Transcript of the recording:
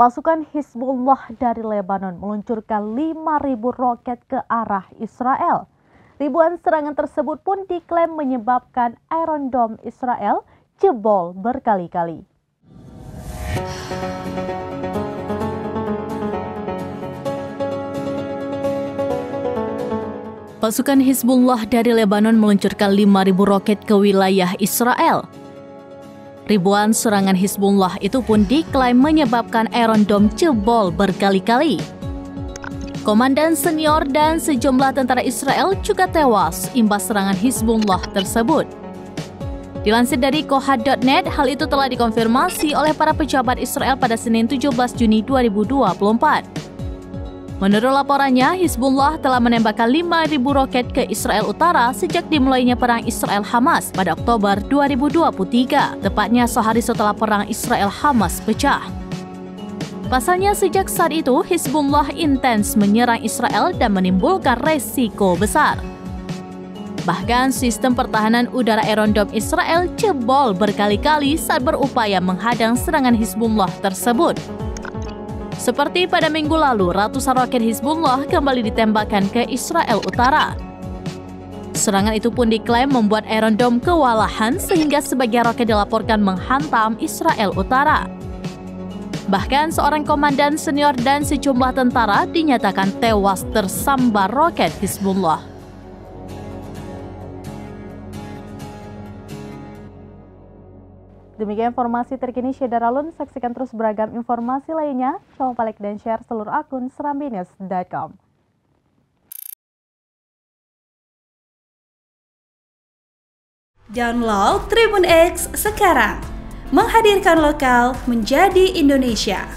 Pasukan Hizbullah dari Lebanon meluncurkan 5.000 roket ke arah Israel. Ribuan serangan tersebut pun diklaim menyebabkan Iron Dome Israel jebol berkali-kali. Pasukan Hizbullah dari Lebanon meluncurkan 5.000 roket ke wilayah Israel. Ribuan serangan Hizbullah itu pun diklaim menyebabkan Iron Dome jebol berkali-kali. Komandan senior dan sejumlah tentara Israel juga tewas imbas serangan Hizbullah tersebut. Dilansir dari Kohat.net, hal itu telah dikonfirmasi oleh para pejabat Israel pada Senin 17 Juni 2024. Menurut laporannya, Hizbullah telah menembakkan 5.000 roket ke Israel Utara sejak dimulainya perang Israel-Hamas pada Oktober 2023, tepatnya sehari setelah perang Israel-Hamas pecah. Pasalnya, sejak saat itu, Hizbullah intens menyerang Israel dan menimbulkan resiko besar. Bahkan, sistem pertahanan udara Iron Dome Israel jebol berkali-kali saat berupaya menghadang serangan Hizbullah tersebut. Seperti pada minggu lalu, ratusan roket Hizbullah kembali ditembakkan ke Israel Utara. Serangan itu pun diklaim membuat Iron Dome kewalahan sehingga sebagian roket dilaporkan menghantam Israel Utara. Bahkan seorang komandan senior dan sejumlah tentara dinyatakan tewas tersambar roket Hizbullah. Demikian informasi terkini Syedaralun. Saksikan terus beragam informasi lainnya. Jangan lupa like dan share seluruh akun serambinews.com. Download Tribun X sekarang. Menghadirkan lokal menjadi Indonesia.